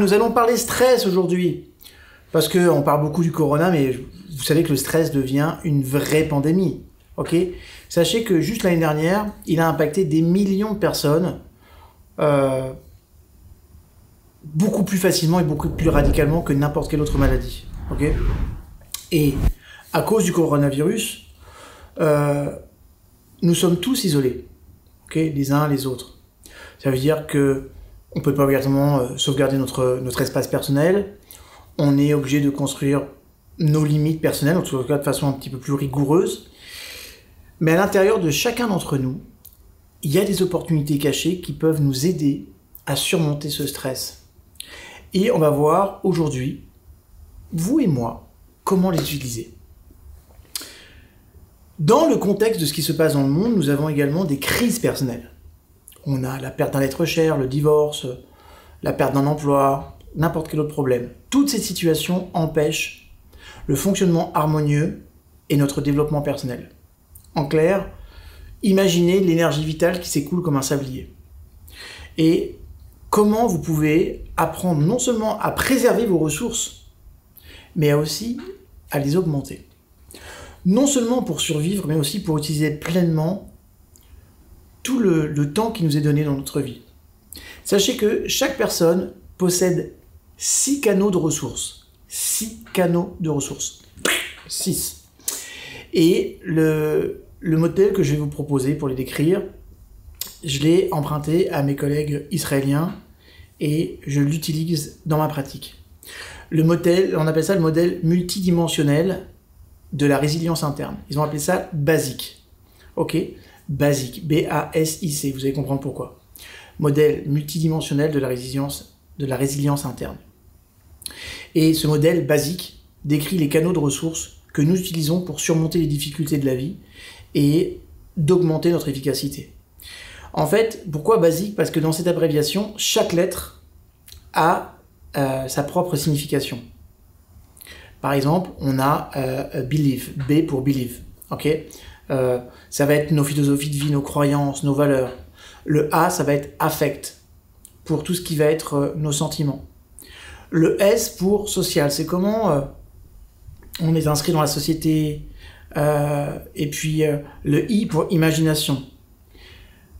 Nous allons parler stress aujourd'hui, parce qu'on parle beaucoup du corona, mais vous savez que le stress devient une vraie pandémie. Ok ? Sachez que juste l'année dernière, il a impacté des millions de personnes, beaucoup plus facilement et beaucoup plus radicalement que n'importe quelle autre maladie. Ok ? Et à cause du coronavirus, nous sommes tous isolés, ok, les uns les autres. Ça veut dire que on peut pas obligatoirement sauvegarder notre espace personnel. On est obligé de construire nos limites personnelles, en tout cas de façon un petit peu plus rigoureuse. Mais à l'intérieur de chacun d'entre nous, il y a des opportunités cachées qui peuvent nous aider à surmonter ce stress. Et on va voir aujourd'hui, vous et moi, comment les utiliser. Dans le contexte de ce qui se passe dans le monde, nous avons également des crises personnelles. On a la perte d'un être cher, le divorce, la perte d'un emploi, n'importe quel autre problème. Toutes ces situations empêchent le fonctionnement harmonieux et notre développement personnel. En clair, imaginez l'énergie vitale qui s'écoule comme un sablier. Et comment vous pouvez apprendre non seulement à préserver vos ressources, mais aussi à les augmenter. Non seulement pour survivre, mais aussi pour utiliser pleinement tout le temps qui nous est donné dans notre vie. Sachez que chaque personne possède 6 canaux de ressources. 6 canaux de ressources. 6. Et le modèle que je vais vous proposer pour les décrire, je l'ai emprunté à mes collègues israéliens et je l'utilise dans ma pratique. Le modèle, on appelle ça le modèle multidimensionnel de la résilience interne. Ils ont appelé ça BASIC. Ok ? BASIC. B-A-S-I-C. Vous allez comprendre pourquoi. Modèle multidimensionnel de la résilience interne. Et ce modèle BASIC décrit les canaux de ressources que nous utilisons pour surmonter les difficultés de la vie et d'augmenter notre efficacité. En fait, pourquoi BASIC ? Parce que dans cette abréviation, chaque lettre a sa propre signification. Par exemple, on a believe, B pour believe. Ok ? Ça va être nos philosophies de vie, nos croyances, nos valeurs. Le A, ça va être affect, pour tout ce qui va être nos sentiments. Le S pour social, c'est comment on est inscrit dans la société. Et puis le I pour imagination.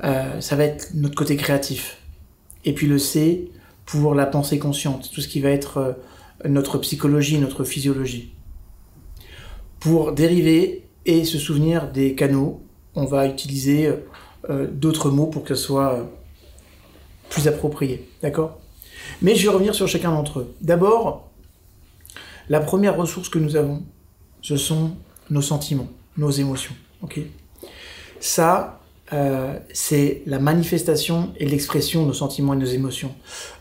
Ça va être notre côté créatif. Et puis le C pour la pensée consciente, tout ce qui va être notre psychologie, notre physiologie. Pour dériver et se souvenir des canaux, on va utiliser d'autres mots pour que ce soit plus approprié, d'accord ? Mais je vais revenir sur chacun d'entre eux. D'abord, la première ressource que nous avons, ce sont nos sentiments, nos émotions, ok ? Ça, c'est la manifestation et l'expression de nos sentiments et de nos émotions.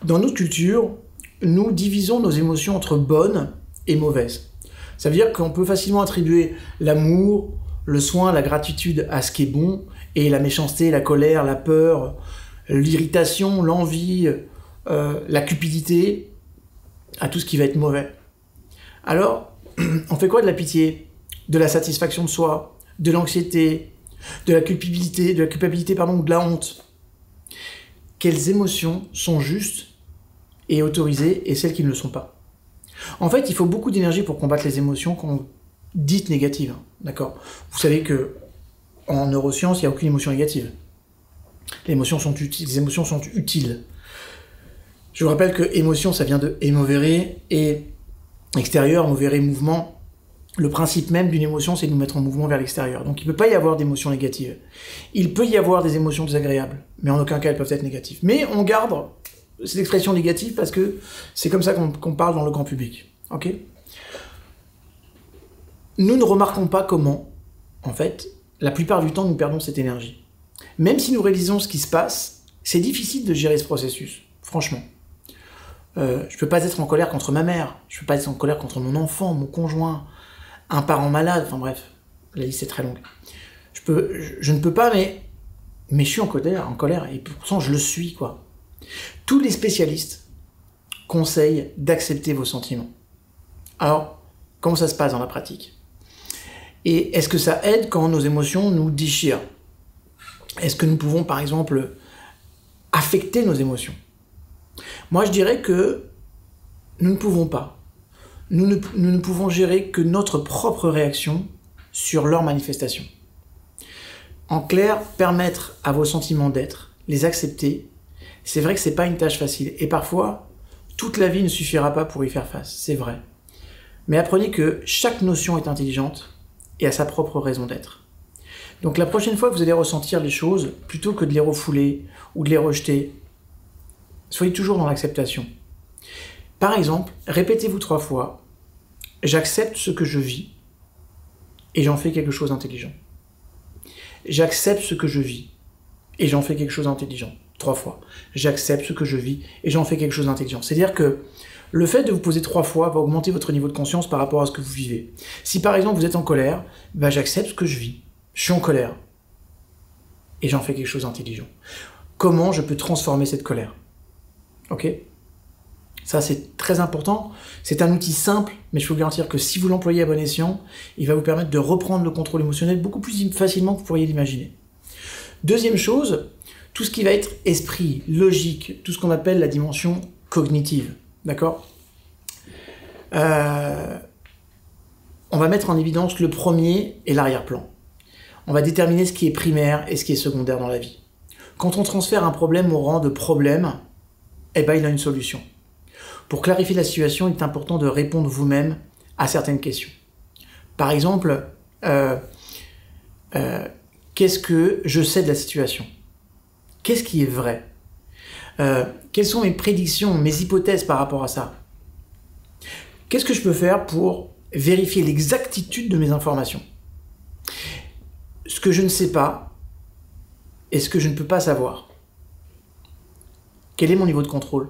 Dans notre culture, nous divisons nos émotions entre bonnes et mauvaises. Ça veut dire qu'on peut facilement attribuer l'amour, le soin, la gratitude à ce qui est bon, et la méchanceté, la colère, la peur, l'irritation, l'envie, la cupidité, à tout ce qui va être mauvais. Alors, on fait quoi de la pitié, de la satisfaction de soi, de l'anxiété, de la culpabilité, ou de la honte? Quelles émotions sont justes et autorisées et celles qui ne le sont pas? En fait, il faut beaucoup d'énergie pour combattre les émotions qu'on dit négatives. D'accord ? Vous savez que en neurosciences, il n'y a aucune émotion négative. Les émotions sont utiles. Je vous rappelle que émotion, ça vient de emovere, et extérieur, movere, mouvement. Le principe même d'une émotion, c'est de nous mettre en mouvement vers l'extérieur. Donc il ne peut pas y avoir d'émotions négatives. Il peut y avoir des émotions désagréables, mais en aucun cas elles peuvent être négatives. Mais on garde cette expression négative parce que c'est comme ça qu'on parle dans le grand public. Ok ? Nous ne remarquons pas comment, en fait, la plupart du temps, nous perdons cette énergie. Même si nous réalisons ce qui se passe, c'est difficile de gérer ce processus, franchement. Je peux pas être en colère contre ma mère, je peux pas être en colère contre mon enfant, mon conjoint, un parent malade, enfin bref, la liste est très longue. Je ne peux pas, mais je suis en colère, et pourtant je le suis, quoi. Tous les spécialistes conseillent d'accepter vos sentiments. Alors, comment ça se passe dans la pratique ? Et est-ce que ça aide quand nos émotions nous déchirent ? Est-ce que nous pouvons, par exemple, affecter nos émotions ? Moi, je dirais que nous ne pouvons pas. Nous ne pouvons gérer que notre propre réaction sur leur manifestation. En clair, permettre à vos sentiments d'être, les accepter, c'est vrai que c'est pas une tâche facile. Et parfois, toute la vie ne suffira pas pour y faire face, c'est vrai. Mais apprenez que chaque notion est intelligente et a sa propre raison d'être. Donc la prochaine fois que vous allez ressentir les choses, plutôt que de les refouler ou de les rejeter, soyez toujours dans l'acceptation. Par exemple, répétez-vous 3 fois « J'accepte ce que je vis et j'en fais quelque chose d'intelligent. » J'accepte ce que je vis et j'en fais quelque chose d'intelligent. 3 fois. J'accepte ce que je vis et j'en fais quelque chose d'intelligent. C'est-à-dire que le fait de vous poser 3 fois va augmenter votre niveau de conscience par rapport à ce que vous vivez. Si par exemple vous êtes en colère, j'accepte ce que je vis. Je suis en colère. Et j'en fais quelque chose d'intelligent. Comment je peux transformer cette colère? Ok? Ça, c'est très important. C'est un outil simple, mais je peux vous garantir que si vous l'employez à bon escient, il va vous permettre de reprendre le contrôle émotionnel beaucoup plus facilement que vous pourriez l'imaginer. Deuxième chose, tout ce qui va être esprit, logique, tout ce qu'on appelle la dimension cognitive. D'accord? On va mettre en évidence le premier et l'arrière-plan. On va déterminer ce qui est primaire et ce qui est secondaire dans la vie. Quand on transfère un problème au rang de problème, il a une solution. Pour clarifier la situation, il est important de répondre vous-même à certaines questions. Par exemple, qu'est-ce que je sais de la situation? Qu'est-ce qui est vrai? Quelles sont mes prédictions, mes hypothèses par rapport à ça? Qu'est-ce que je peux faire pour vérifier l'exactitude de mes informations? Ce que je ne sais pas et ce que je ne peux pas savoir. Quel est mon niveau de contrôle?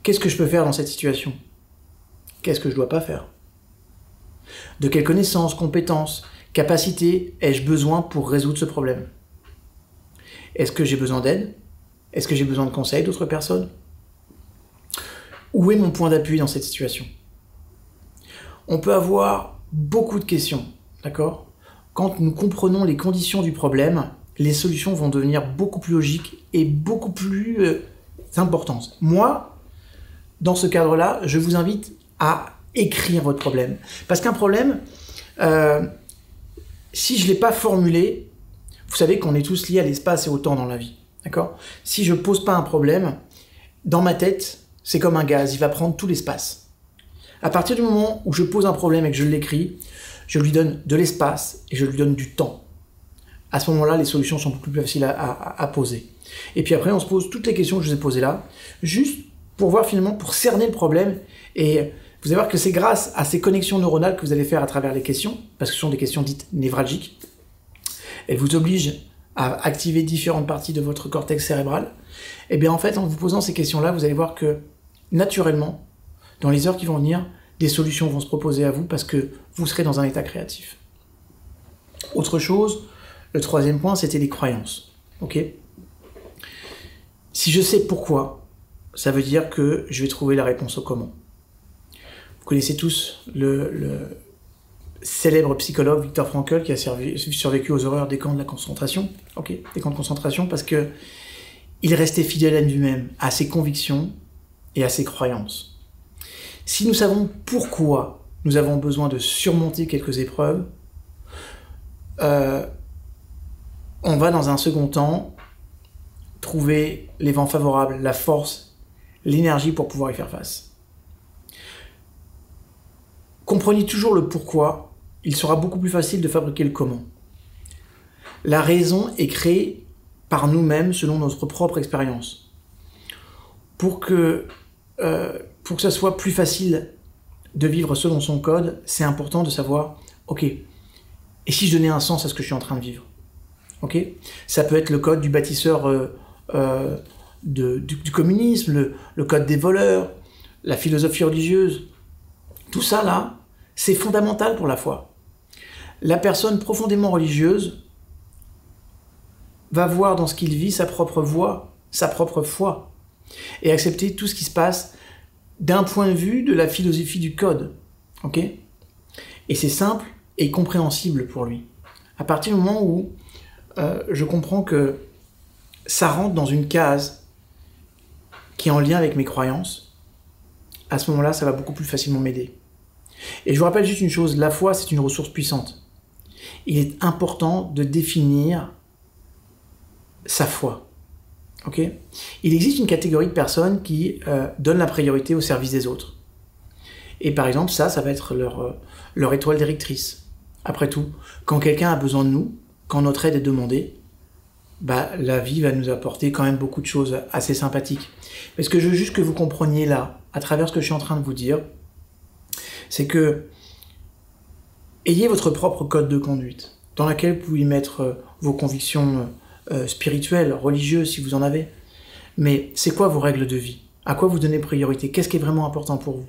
Qu'est-ce que je peux faire dans cette situation? Qu'est-ce que je ne dois pas faire? De quelles connaissances, compétences, capacités ai-je besoin pour résoudre ce problème? Est-ce que j'ai besoin d'aide? Est-ce que j'ai besoin de conseils d'autres personnes? Où est mon point d'appui dans cette situation? On peut avoir beaucoup de questions, d'accord? Quand nous comprenons les conditions du problème, les solutions vont devenir beaucoup plus logiques et beaucoup plus importantes. Moi, dans ce cadre-là, je vous invite à écrire votre problème. Parce qu'un problème, si je ne l'ai pas formulé, vous savez qu'on est tous liés à l'espace et au temps dans la vie. D'accord? Si je ne pose pas un problème, dans ma tête, c'est comme un gaz, il va prendre tout l'espace. À partir du moment où je pose un problème et que je l'écris, je lui donne de l'espace et je lui donne du temps. À ce moment-là, les solutions sont beaucoup plus faciles à poser. Et puis après, on se pose toutes les questions que je vous ai posées là, juste pour voir finalement, pour cerner le problème. Et vous allez voir que c'est grâce à ces connexions neuronales que vous allez faire à travers les questions, parce que ce sont des questions dites névralgiques. Elles vous obligent à activer différentes parties de votre cortex cérébral. Et bien en fait, en vous posant ces questions-là, vous allez voir que naturellement, dans les heures qui vont venir, des solutions vont se proposer à vous parce que vous serez dans un état créatif. Autre chose, le troisième point, c'était les croyances. Ok? Si je sais pourquoi, ça veut dire que je vais trouver la réponse au comment. Vous connaissez tous le célèbre psychologue Viktor Frankl qui a survécu aux horreurs des camps de la concentration. Ok, des camps de concentration parce que il restait fidèle à lui-même, à ses convictions et à ses croyances. Si nous savons pourquoi nous avons besoin de surmonter quelques épreuves, on va dans un second temps trouver les vents favorables, la force, l'énergie pour pouvoir y faire face. Comprenez toujours le pourquoi, il sera beaucoup plus facile de fabriquer le comment. La raison est créée par nous-mêmes selon notre propre expérience. Pour que ça soit plus facile de vivre selon son code, c'est important de savoir, ok, et si je donnais un sens à ce que je suis en train de vivre? Ok, ça peut être le code du bâtisseur du communisme, le code des voleurs, la philosophie religieuse. Tout ça là, c'est fondamental pour la foi. La personne profondément religieuse va voir dans ce qu'il vit sa propre voie, sa propre foi, et accepter tout ce qui se passe d'un point de vue de la philosophie du code. Ok? Et c'est simple et compréhensible pour lui. À partir du moment où je comprends que ça rentre dans une case qui est en lien avec mes croyances, à ce moment-là, ça va beaucoup plus facilement m'aider. Et je vous rappelle juste une chose, la foi, c'est une ressource puissante. Il est important de définir sa foi. Okay. Il existe une catégorie de personnes qui donnent la priorité au service des autres. Et par exemple, ça va être leur étoile directrice. Après tout, quand quelqu'un a besoin de nous, quand notre aide est demandée, la vie va nous apporter quand même beaucoup de choses assez sympathiques. Mais ce que je veux juste que vous compreniez là, à travers ce que je suis en train de vous dire, c'est que ayez votre propre code de conduite, dans laquelle vous pouvez mettre vos convictions spirituelles, religieuses, si vous en avez. Mais c'est quoi vos règles de vie? À quoi vous donnez priorité? Qu'est-ce qui est vraiment important pour vous?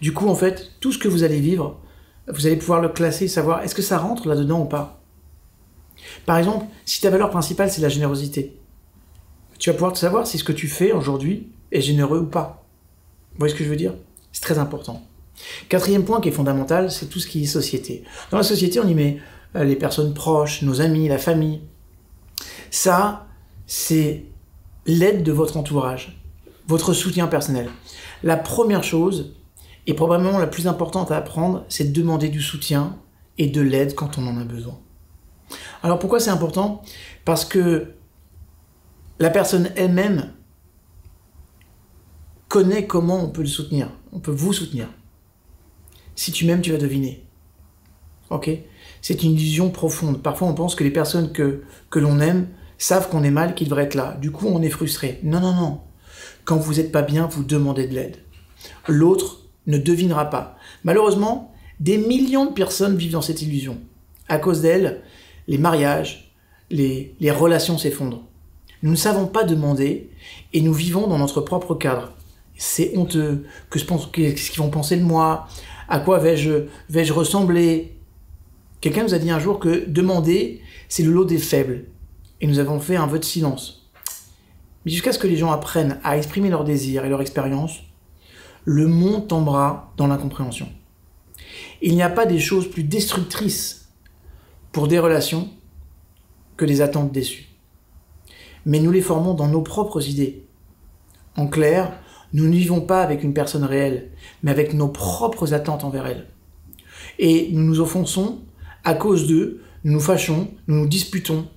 Du coup, en fait, tout ce que vous allez vivre, vous allez pouvoir le classer, savoir est-ce que ça rentre là-dedans ou pas. Par exemple, si ta valeur principale, c'est la générosité, tu vas pouvoir te savoir si ce que tu fais aujourd'hui est généreux ou pas. Vous voyez ce que je veux dire? C'est très important. Quatrième point qui est fondamental, c'est tout ce qui est société. Dans la société, on y met les personnes proches, nos amis, la famille. Ça, c'est l'aide de votre entourage, votre soutien personnel. La première chose, et probablement la plus importante à apprendre, c'est de demander du soutien et de l'aide quand on en a besoin. Alors pourquoi c'est important? Parce que la personne elle-même connaît comment on peut le soutenir, on peut vous soutenir. Si tu m'aimes, tu vas deviner. Ok? C'est une illusion profonde. Parfois on pense que les personnes que l'on aime savent qu'on est mal, qu'ils devraient être là. Du coup on est frustré. Non, non, non. Quand vous n'êtes pas bien, vous demandez de l'aide. L'autre ne devinera pas. Malheureusement, des millions de personnes vivent dans cette illusion. À cause d'elle, les mariages, les relations s'effondrent. Nous ne savons pas demander et nous vivons dans notre propre cadre. C'est honteux. Qu'est-ce qu'ils vont penser de moi? À quoi vais-je ressembler? Quelqu'un nous a dit un jour que demander, c'est le lot des faibles. Et nous avons fait un vœu de silence. Mais jusqu'à ce que les gens apprennent à exprimer leurs désirs et leurs expériences, le monde tombera dans l'incompréhension. Il n'y a pas des choses plus destructrices pour des relations que des attentes déçues. Mais nous les formons dans nos propres idées. En clair, nous ne vivons pas avec une personne réelle, mais avec nos propres attentes envers elle. Et nous nous offensons, à cause d'eux, nous nous fâchons, nous nous disputons.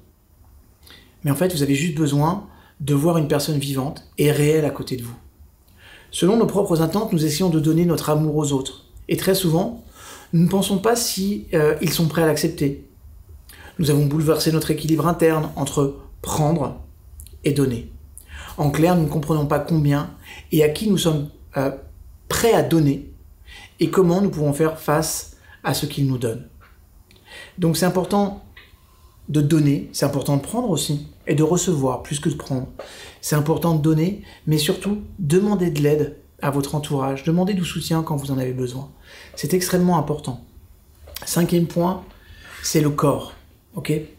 Mais en fait, vous avez juste besoin de voir une personne vivante et réelle à côté de vous. Selon nos propres attentes, nous essayons de donner notre amour aux autres. Et très souvent, nous ne pensons pas si ils sont prêts à l'accepter. Nous avons bouleversé notre équilibre interne entre prendre et donner. En clair, nous ne comprenons pas combien et à qui nous sommes prêts à donner et comment nous pouvons faire face à ce qu'ils nous donnent. Donc c'est important de donner, c'est important de prendre aussi, et de recevoir plus que de prendre. C'est important de donner, mais surtout, demandez de l'aide à votre entourage, demandez du soutien quand vous en avez besoin. C'est extrêmement important. Cinquième point, c'est le corps. Okay?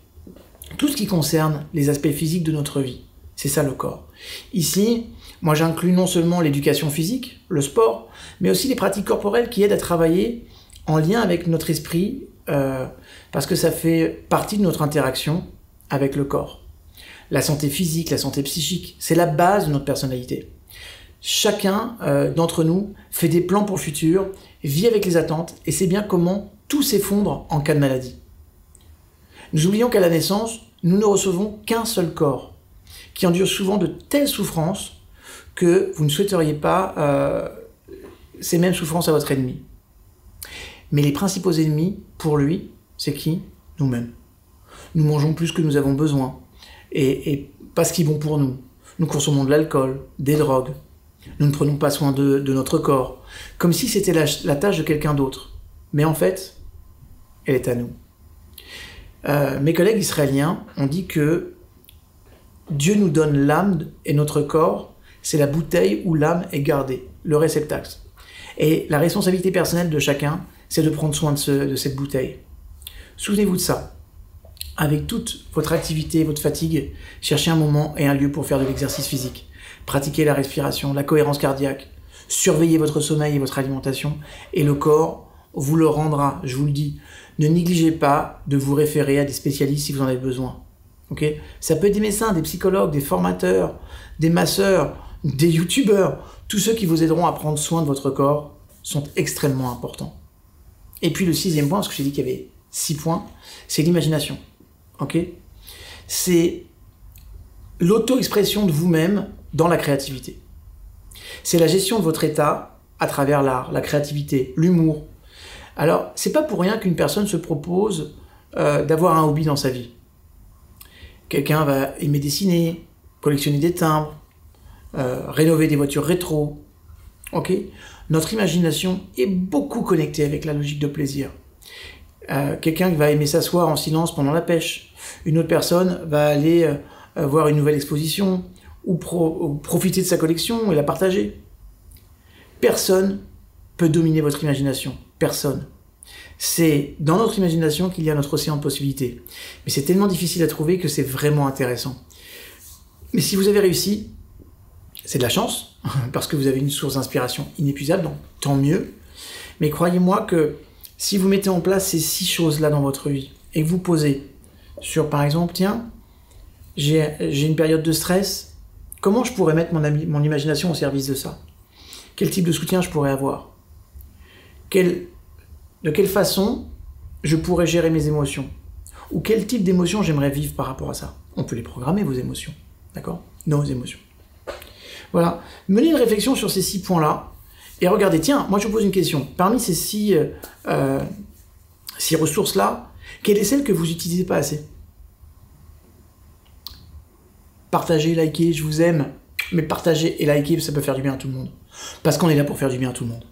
Tout ce qui concerne les aspects physiques de notre vie, c'est ça le corps. Ici, moi j'inclus non seulement l'éducation physique, le sport, mais aussi les pratiques corporelles qui aident à travailler en lien avec notre esprit, parce que ça fait partie de notre interaction avec le corps. La santé physique, la santé psychique, c'est la base de notre personnalité. Chacun d'entre nous fait des plans pour le futur, vit avec les attentes, et sait bien comment tout s'effondre en cas de maladie. Nous oublions qu'à la naissance, nous ne recevons qu'un seul corps, qui endure souvent de telles souffrances que vous ne souhaiteriez pas ces mêmes souffrances à votre ennemi. Mais les principaux ennemis, pour lui, c'est qui? Nous-mêmes. Nous mangeons plus que nous avons besoin, et pas ce qui est bon pour nous. Nous consommons de l'alcool, des drogues. Nous ne prenons pas soin de notre corps, comme si c'était la tâche de quelqu'un d'autre. Mais en fait, elle est à nous. Mes collègues israéliens ont dit que Dieu nous donne l'âme et notre corps, c'est la bouteille où l'âme est gardée, le réceptacle. Et la responsabilité personnelle de chacun, c'est de prendre soin de cette bouteille. Souvenez-vous de ça. Avec toute votre activité, votre fatigue, cherchez un moment et un lieu pour faire de l'exercice physique. Pratiquez la respiration, la cohérence cardiaque. Surveillez votre sommeil et votre alimentation. Et le corps vous le rendra, je vous le dis. Ne négligez pas de vous référer à des spécialistes si vous en avez besoin. Okay? Ça peut être des médecins, des psychologues, des formateurs, des masseurs, des youtubeurs. tous ceux qui vous aideront à prendre soin de votre corps sont extrêmement importants. Et puis le 6e point, parce que j'ai dit qu'il y avait 6 points, c'est l'imagination. Ok ? C'est l'auto-expression de vous-même dans la créativité. C'est la gestion de votre état à travers l'art, la créativité, l'humour. Alors, c'est pas pour rien qu'une personne se propose d'avoir un hobby dans sa vie. Quelqu'un va aimer dessiner, collectionner des timbres, rénover des voitures rétro. Ok ? Notre imagination est beaucoup connectée avec la logique de plaisir. Quelqu'un va aimer s'asseoir en silence pendant la pêche. Une autre personne va aller voir une nouvelle exposition ou profiter de sa collection et la partager. Personne peut dominer votre imagination. Personne. C'est dans notre imagination qu'il y a notre océan de possibilités. Mais c'est tellement difficile à trouver que c'est vraiment intéressant. Mais si vous avez réussi, c'est de la chance, parce que vous avez une source d'inspiration inépuisable, donc tant mieux. Mais croyez-moi que si vous mettez en place ces 6 choses-là dans votre vie, et que vous posez sur, par exemple, tiens, j'ai une période de stress, comment je pourrais mettre mon imagination au service de ça ? Quel type de soutien je pourrais avoir ? De quelle façon je pourrais gérer mes émotions ? Ou quel type d'émotions j'aimerais vivre par rapport à ça ? On peut les programmer, vos émotions. D'accord ? Nos émotions. Voilà. Menez une réflexion sur ces 6 points-là. Et regardez, tiens, moi je vous pose une question. Parmi ces 6 ressources-là, quelle est celle que vous n'utilisez pas assez ? Partagez, likez, je vous aime. Mais partager et liker, ça peut faire du bien à tout le monde. Parce qu'on est là pour faire du bien à tout le monde.